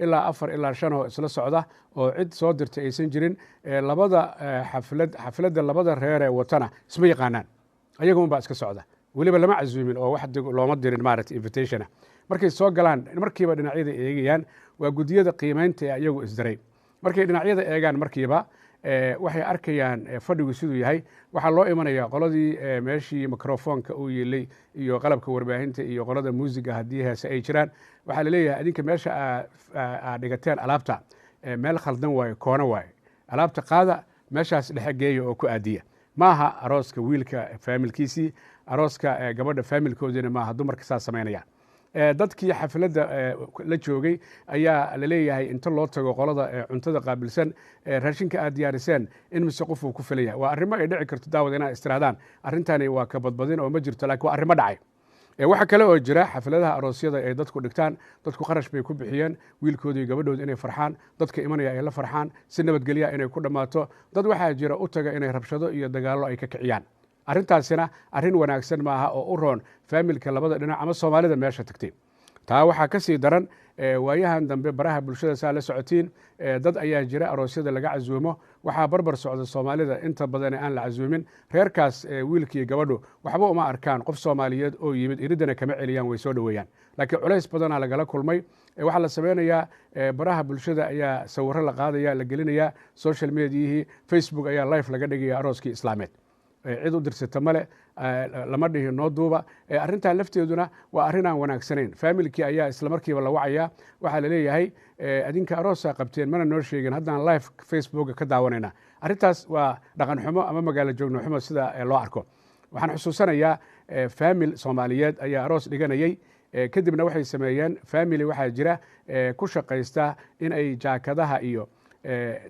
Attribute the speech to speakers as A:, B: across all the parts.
A: ilaa 4 ilaa 5 oo isla socda oo cid soo dirtay aysan jirin labada xafladda labada reer ee watana isma yaqaanaan ayaga unbaa iska socda weliba lama casuumin oo wax looma dirin maaragtay invitationa markay soo galaan markiiba dhinacyada eegayaan waa guddiyada qiimaynta ee iyagu isdiray markay dhinacyada eegaan markiiba waxay arkayaan fadhigu siduu yahay waxaa loo imanayaa qoladii meeshii microfonka uu yeelay iyo qalabka warbaahinta iyo qolada muusiga haddii heese ay jiraan waxaa laleeyahay idinka meesha aad dhigateen alaabta meel khaldan waaye koono waaye alaabta qaada meeshaas dhexe geeya oo ku aadiya maaha arooska wiilka faamilkiisii arooska gabadha faamilkoodiina maaha dumarka saas samaynayaan dadkii xafladda la joogay ayaa laleeyahay inta loo tago qolada cuntada qaabilsan raashinka aad diyaariseen in mise qof uu ku filan yahay waa arrimo ay dhici karto daawad inaad istiraadaan arrintani waa ka badbadin oo ma jirto laakiin waa arrimo dhacay waxaa kale oo jira xafladaha aroosyada ay dadku dhigtaan dadku qarash bay ku bixiyeen wiilkooda iyo gabadhooda inay farxaan dadka imanaya ay la farxaan si nabadgelya inay ku dhammaato dad waxaa jira u taga inay rabshado iyo dagaallo ay ka kiciyaan arrintaasina arrin wanaagsan maaha oo u roon faamilka labada dhinac ama soomaalida meesha tagtay taa waxaa ka sii daran waayahan dambe baraha bulshada saa la socotiin dad ayaa jira aroosyada laga casuumo waxaa barbar socda soomaalida inta badan aan la casuumin reerkaas wiilkii gabadhu waxba uma arkaan qof soomaaliyeed oo yimid iridana kama celiyaan way soo dhoweeyaan laakiin culays badanaa lagala kulmay waxaa la samaynayaa baraha bulshada ayaa sawiro la qaadaya la gelinaya social mediahii facebook ayaa life laga dhigaya arooskii islaameed cid u dirsata male lama dhihi noo duuba arrintan lafteeduna waa arrin aan wanaagsanayn faamilkii ayaa isla markiiba la wacaya waxaa laleeyahay adinka aroosaa qabteen mana noo sheegin haddaan live facebooka ka daawanayna arrintaas waa dhaqan xumo ama magaalo joogno xumo sida loo arko waxaan xusuusanayaa faamil soomaaliyeed ayaa aroos dhiganayay kadibna waxay sameeyeen faamili waxaa jira ku shaqaysta in ay jaakadaha iyo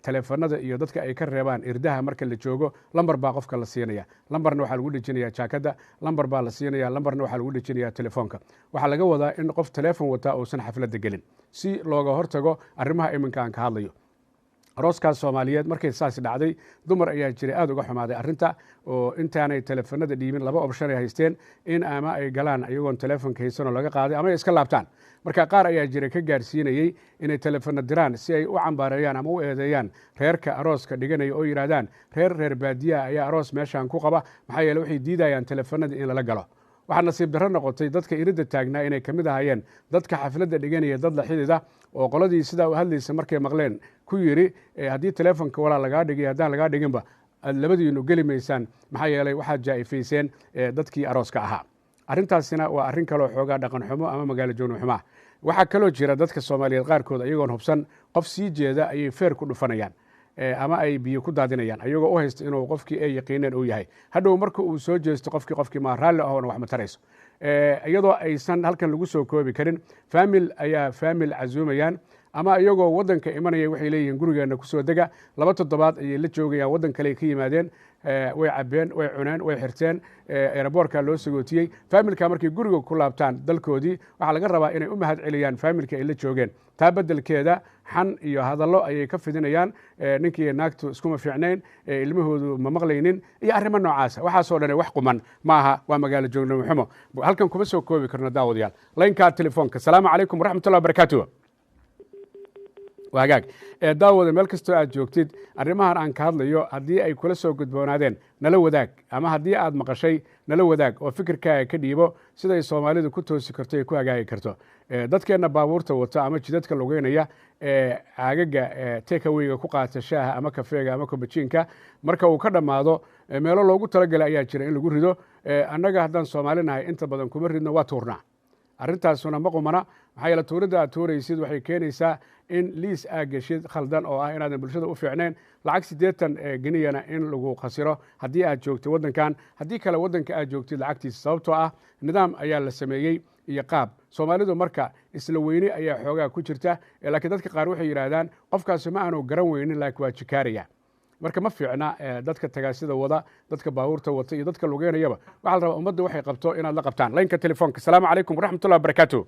A: teleefanada iyo dadka ay ka reebaan irdaha marka la joogo lambar baa qofka la siinaya lambarna waxaa lagu dhejinaya jaakada lambar baa la siinaya lambarna waxaa lagu dhejinaya telefoonka waxaa laga wadaa in qof teleefon wataa uusan xafladda gelin si looga hortago arrimaha iminka aan ka hadlayo arooskaas soomaaliyeed markay saas dhacday dumar ayaa jiray aad uga xumaaday arrinta oo intaanay teleefanada dhiibin 2 option ay haysteen in ama ay galaan iyagoon teleefonka haysanoo laga qaaday ama ay iska laabtaan marka qaar ayaa jiray ka gaarsiinayey inay teleefana diraan si ay u cambaareeyaan ama u eedeeyaan reerka arooska dhiganaya oo yidhaahdaan reer baadiyaha ayaa aroos meeshaan ku qaba maxaa yeele waxay diidayaan teleefanadii in lala galo waxaa nasiib darro noqotay dadka iridda taagnaa inay ka mid ahaayeen dadka xafladda dhiganaya dad la xidida oo qoladii sidaa u hadlaysa markay maqleen ku yidhi haddii teleefonka walaa lagaa dhigay haddaan lagaa dhiginba aad labadiinu geli maysaan maxaa yeelay waxaad jaa'ifayseen dadkii arooska ahaa arrintaasina waa arrin kaloo xoogaa dhaqan xumo ama magaalo joogno xumaa waxaa kaloo jira dadka soomaaliyeed qaarkood ayagoon hubsan qof sii jeeda ayay feer ku dhufanayaan ama ay biyo ku daadinayaan ayagoo u haysta inuu qofkii ay yaqiineen uu yahay hadhow marka uu soo jeesto qofkii maa raalli ahoona wax ma tarayso iyadoo aysan halkan lagu soo koobi karin faamil ayaa faamil casuumayaan ama iyagoo waddanka imanaya waxay leeyihiin gurigeenna kusoo dega 2 toddobaad ayay la joogayaan waddan kale ka yimaadeen way cabeen way cuneen way xirteen eraboorka loo sagootiyey faamilka markay guriga ku laabtaan dalkoodii waxaa laga rabaa inay u mahad celiyaan faamilka ay la joogeen taa beddelkeeda xan iyo hadallo ayay ka fidinayaan ninkii naagtu iskuma fiicnayn ilmahoodu ma maqlaynin iyo arrimo noocaasa waxaasoo dhan wax quman maaha waa magaalo joogno xumo halkan kuma soo koobi karno daawadayaal laynkaa telefoonka salaamu calaykum waraxmatullahi wabarakaatu waagaag daawada meel kastoo aad joogtid arrimahan aan ka hadlayo haddii ay kula soo gudboonaadeen nala wadaag ama haddii aad maqashay nala wadaag oo fikirkaaga ka dhiibo siday soomaalidu ku toosi karto ee ku hagaagi karto dadkeenna baabuurta wata ama jidadka lugeynaya caagaga tekaweyga ku qaata shaaha ama kafeega ama kobajiinka marka uu ka dhammaado meelo loogu talagalay ayaa jira in lagu rido annaga haddaan soomaali nahay inta badan kuma ridno waa tuurnaa arrintaasuna ma qumana maxaa yeele tuuridda aad tuuraysid waxay keenaysaa in liis aad geshid khaldan oo ah inaadan bulshada u fiicnayn lacag 80 geniyana in lagu khasiro haddii aad joogtid waddankan haddii kale waddanka aad joogtid lacagtiisa sababtoo ah nidaam ayaa la sameeyey iyo qaab soomaalidu marka isla weyne ayaa xoogaa ku jirta laakiin dadka qaar waxay yidhaahdaan qofkaasi ma aanu garan weynin laakiin waa jikaaraya marka ma fiicna dadka tagaasida wada dadka baabuurta wata iyo dadka lugeynayaba waxaa la rabaa ummadda waxay qabto inaad la qabtaan laynka telefoonka asalaamu calaykum waraxmatullahi wabarakaatu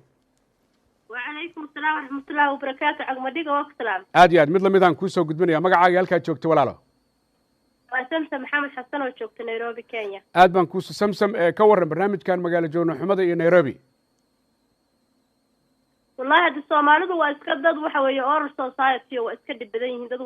B: وعليكم السلام ورحمة الله وبركاته عقب ديقة وقتلام
A: aad iyo aad mid lamidaan kuu soo gudbinaya magacaaga halkaad joogta walaalo
B: وسمسم محمد حسن وشوكت نيروبي كينيا
A: aad baan kuu samsam ka waran barnaamijkan magaalo joogno xumada iyo nairobi
B: والله هذه الصوماليdu waa iska dad waxa weeye oral society waa iska dhib badan yihiin dad